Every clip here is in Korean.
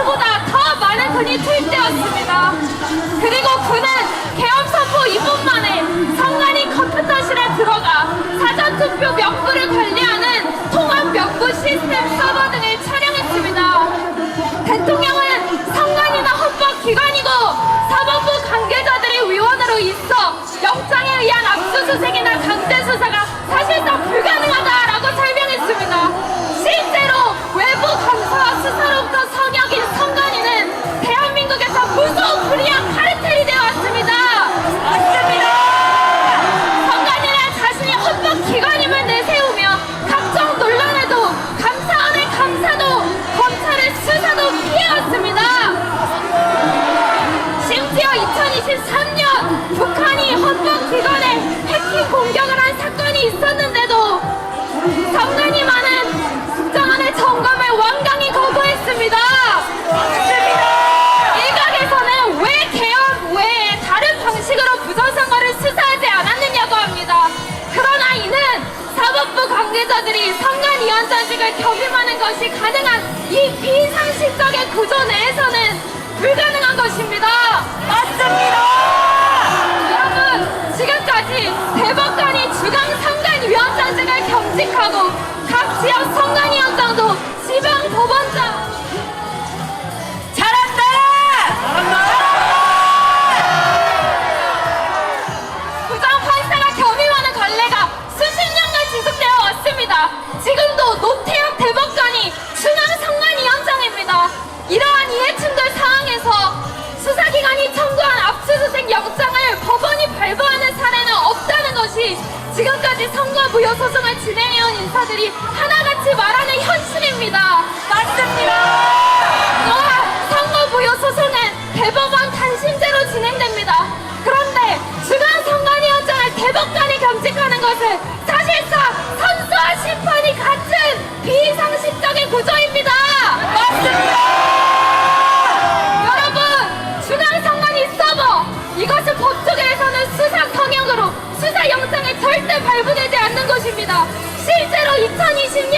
수보다 더 많은 돈이 투입되었습니다. 그리고 그는 계엄 선포 2분 만에 선관위 컴퓨터실에 들어가 사전투표 명부를 관리하는 통합 명부 시스템 서버 등을 촬영했습니다. 대통령은 선관위나 헌법기관이고 사법부 관계자들이 위원으로 있어 영장에 의한 압수수색이나 강제수사가 사실상 불가능하다라고 설명했습니다. 실제로 외부 감사와 수사로부터 성역인 선관위는 대한민국에서 무서운 불이한 카르텔이 되어 왔습니다. 맞습니다. 선관위는 자신이 헌법기관임을 내세우며 각종 논란에도 감사원의 감사도 검찰의 수사도 피해왔습니다. 심지어 2023년 북한이 헌법기관에 해킹 공격을 한 사건이 있었는데도 선관위만은 국정원의 점검을 완강히 거부했습니다. 일각에서는 왜 개헌 외에 다른 방식으로 부정선거를 수사하지 않았느냐고 합니다. 그러나 이는 사법부 관계자들이 선관위원장직을 겸임하는 것이 가능한 이 비상식적인 구조 내에서는 불가능한 것입니다. 맞습니다. 여러분, 지금까지 대법관이 주강 선관위원장직을 겸직하고 각 지역 선관위원장도 지방 법원장 잘한다! 부장판사가 겸임하는 관례가 수십 년간 지속되어 왔습니다. 지금도 노태혁 대법관이 중앙 선관위원장입니다. 이러한 이해충돌 상황에서 수사기관이 청구한 압수수색 영장을 법원이 발부하는 사례는 없다는 것이 지금까지 선거무효 소송을 진행해온 인사들이 하나같이 말하는 현실입니다. 맞습니다. 또한 선거무효 소송은 대법원 단심제로 진행됩니다. 그런데 중앙선관위원장을 대법관이 겸직하는 것은 사실상 선수와 심판이 같은 비상식적인 구조입니다. 맞습니다. 중앙선관위 서버, 이것은 법조계에서는 수사 성역으로 수사 영장이 절대 발부되지 않는 것입니다. 실제로 2020년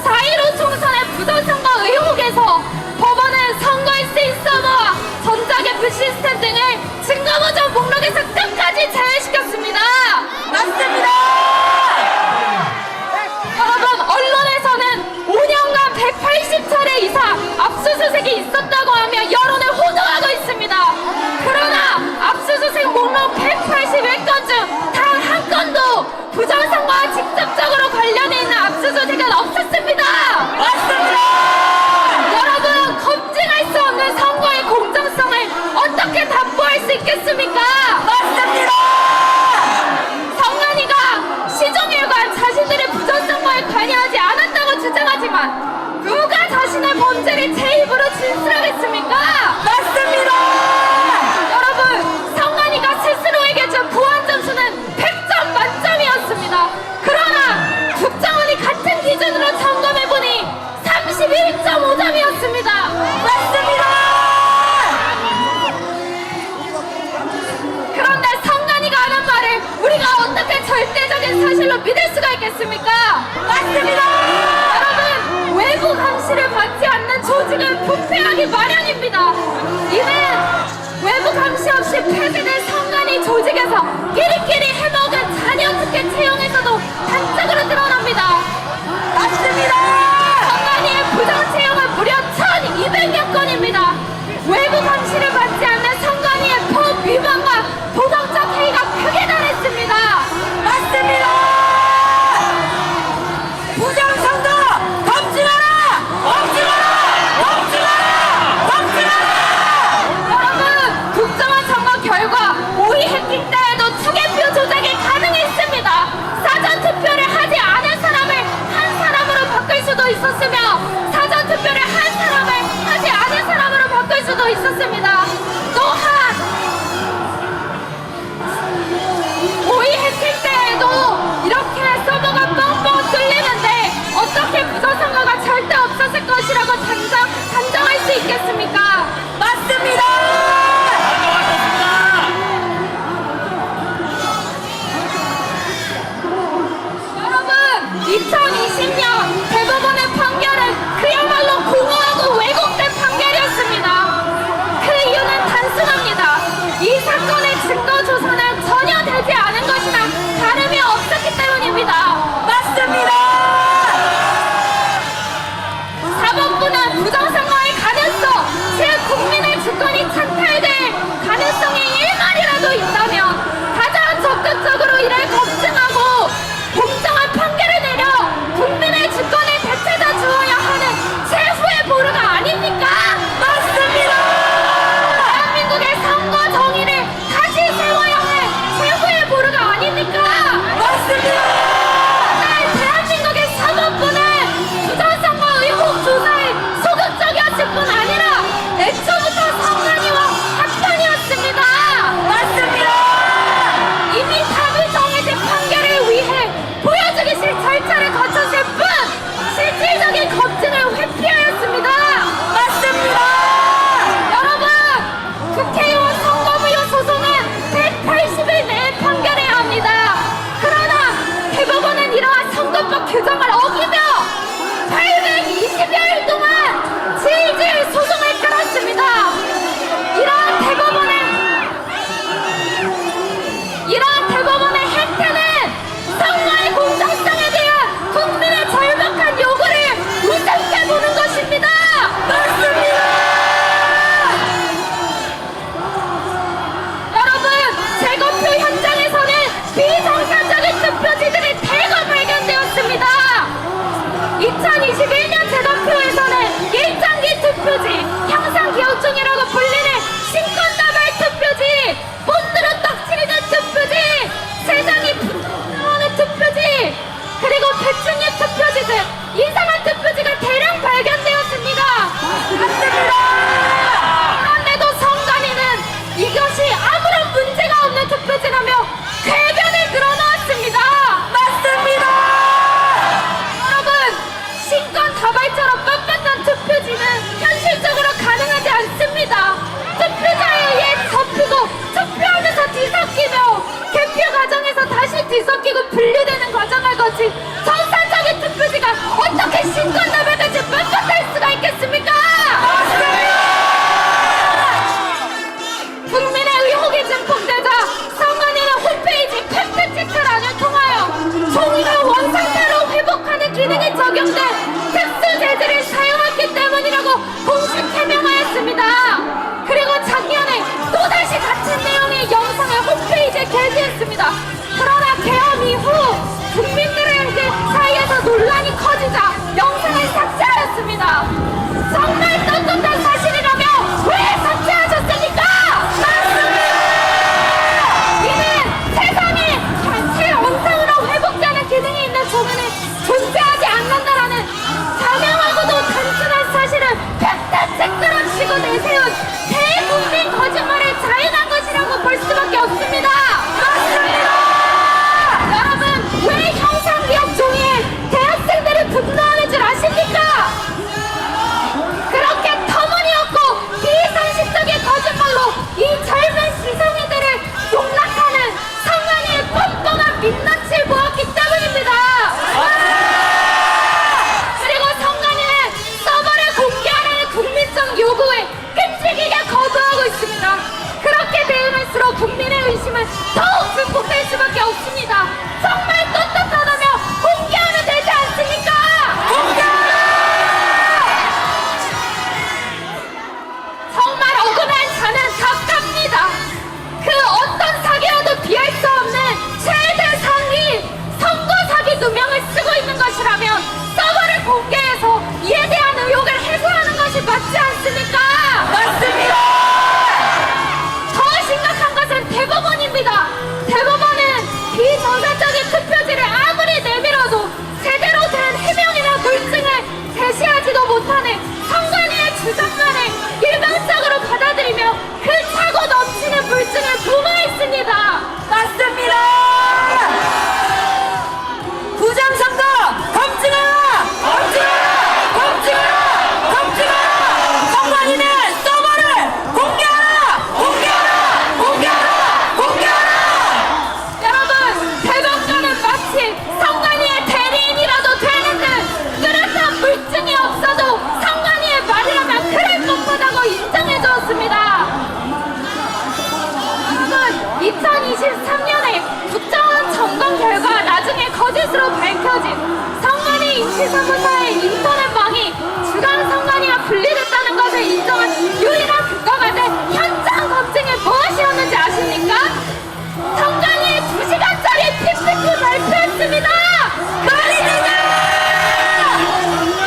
4.15 총선의 부정선거 의혹에서 법원은 선거에 쓰인 서버와 전자개표 시스템 등을 증거보전 목록에서 끝까지 제외시켰습니다. 맞습니다. 여러분, 언론에서는 5년간 180차례 이상 압수수색이 있었다고 하며 여론을 호도하고 있습니다. 그러나 압수수색 목록 181건 중 단 한 건도 부정선거와 직접적으로 관련이 있는 압수수색은 없었습니다. 맞습니다. 여러분, 검증할 수 없는 선거의 공정성을 어떻게 담보할 수 있겠습니까? 맞습니다. 선관위가 시종일관 자신들의 부정선거에 관여하지 않았다고 주장하지만 누가 자신의 범죄를 제 입으로 진술하겠습니까? 맞습니다. 여러분, 선관위가 스스로에게 준 보안 점수는 100점 만점이었습니다. 그러나 국정원이 같은 기준으로 점검해보니 31.5점이었습니다. 맞습니다. 그런데 선관위가 하는 말을 우리가 어떻게 절대적인 사실로 믿을 수가 있겠습니까? 맞습니다. 여러분, 외부 감시를 받지 않는 조직은 부패하기 마련입니다. 이는 외부 감시 없이 폐쇄된 선관위 조직에서 끼리끼리 해먹은 자녀 특혜 채용에서도 단적으로 드러납니다. 맞습니다. 선관위의 부정 채용은 무려 1,200여 건입니다. 외부 감시를 받지 않는 선관위의 법 위반과 도덕적 해이가 크게 달했습니다. 맞습니다. 부정선거 검증하라! 검증하라! 검증하라! 검증하라! 여러분, 국정원 선거 결과 5위 해킹 때에도 투개표 조작이 가능했습니다. 사전투표를 하지 않은 사람을 한 사람으로 바꿀 수도 있었으며 사전투표를 한 사람을 하지 않은 사람으로 바꿀 수도 있었습니다. 또한 5위 해킹 때에도 이렇게 서버가 뻥뻥 뚫리는데 어떻게 부정선거가 절대 없었을 것이라고 단정할 수 있겠습니까? 맞습니다. 여러분, 2020년 대법원의 판결은 그야말로 공허하고 왜곡된 판결이었습니다. 같이 전산적인 투표지가 어떻게 신권나발같이 뻣뻣할 수가 있겠습니까? 국민의 의혹이 증폭되자 선관위는 홈페이지 팩트체크란을 통하여 종이가 원상태로 회복하는 기능이 적용된 특수 재질을 사용했기 때문이라고 공식 해명하였습니다. 그리고 작년에 또다시 같은 내용의 영상을 홈페이지에 게시했습니다. 그러나 개엄 이후 국민들의 사이에서 논란이 커지자 영상을 삭제하였습니다. 정말 떳떳한 사실이라면 왜 삭제하셨습니까? 이는 세상에 단체 영상으로 회복되는 기능이 있는 종이는 존재하지 않는다라는 자명하고도 단순한 사실을 팩트체크로 치고 내세운 대국민 거짓말을 자행한 것이라고 볼 수밖에 없습니다. 여러분, 왜 형상기억 종이에 대학생들이 분노하는 줄 아십니까? 그렇게 터무니없고 비상식적인 거짓말로 이 젊은 시성이들을 용납하는 선관위의 뻔뻔한 민낯을 보았기 때문입니다. 그리고 선관위는 서버를 공개하라는 국민적 요구에 끈질기게 거부하고 있습니다. 그렇게 대응할수록 국민의 의심은 더욱 증폭될 수밖에 없습니다. 정말 떳떳하다면 공개하면 되지 않습니까? 정말 억울한 자는 갑갑니다. 그 어떤 사기와도 비할 수 없는 최대 상위 선거 사기 누명을 쓰고 있는 것이라면 서버를 공개해서 이에 대한 의혹을 해소하는 것이 맞지 않습니까? 맞습니다. 더 심각한 것은 대법원입니다. 대법원은 비정상적인 투표지를 아무리 내밀어도 제대로 된 해명이나 물증을 제시하지도 못하는 선관위의 주장만을 일방적으로 받아들이며 그 차고 넘치는 물증을 무마했습니다. 맞습니다. 부정선거 검증하라! 검증하라! 검증하라! 검증하라! 선관위는 서버를 공개하라! 공개하라! 공개하라! 공개하라! 여러분, 대법관은 마치 선관위의 대리인이라도 되는 듯 뚜렷한 물증이 없어도 선관위의 말이라면 그럴 법하다고 인정해 주었습니다. 여러분, 2023년에 국정원 점검 결과 나중에 거짓으로 밝혀진 선관위 임시사무소의 인터넷망이 주간 선관위와 분리됐다는 것을 인정한 유일한 근거가 된 현장 검증이 무엇이었는지 아십니까? 선관위의 2시간짜리 PPT 발표했습니다.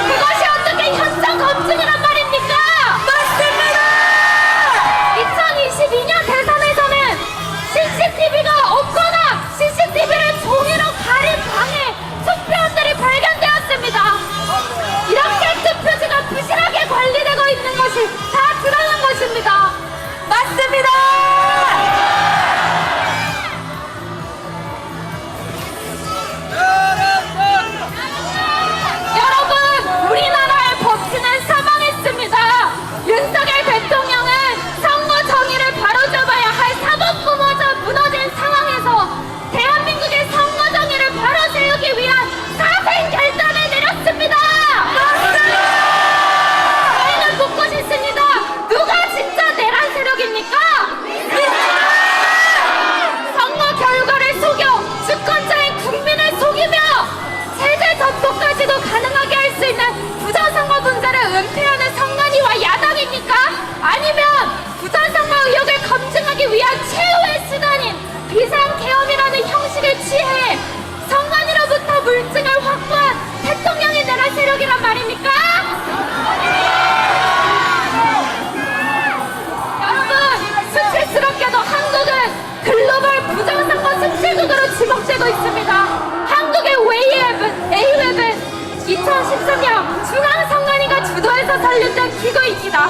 그것이 어떻게 현장 검증이란 말입니까? 맞습니다. 2022년 대선에서는 CCTV가 없거나 CCTV를 종이로 가린 방에 투표원들이 발견되었습니다. 이렇게 투표지가 부실하게 관리되고 있는 것이 다 드러난 것입니다. 맞습니다. 여러분, 우리나라의 법치는 사망했습니다. 윤석열 대통령은 선거 정의를 바로잡아야 할 사법부마저 무너진 상황에서 대한민국의 선거 정의를 바로 세우기 위한 사생 결단을 내렸습니다. 저희는 묻고 싶습니다. 누가 진짜 내란 세력입니까? 선거 결과를 속여 주권자인 국민을 속이며 세대 전폭까지도 가능하게 할 수 있는 부정선거 문제를 은폐하는 선관위와 야당입니까? 아니면 부정선거 의혹을 검증하기 위한 최후의 수단인 비상계엄이라는 형식을 취해 선관위로부터 물증을 확보한 대통령이 내란 세력이란 말입니까? 여러분, 수치스럽게도 한국은 글로벌 부정선거 수출국으로 지목되고 있습니다. 한국의 웨이웹은 2013년 중앙선관위가 주도해서 설립된 기구입니다.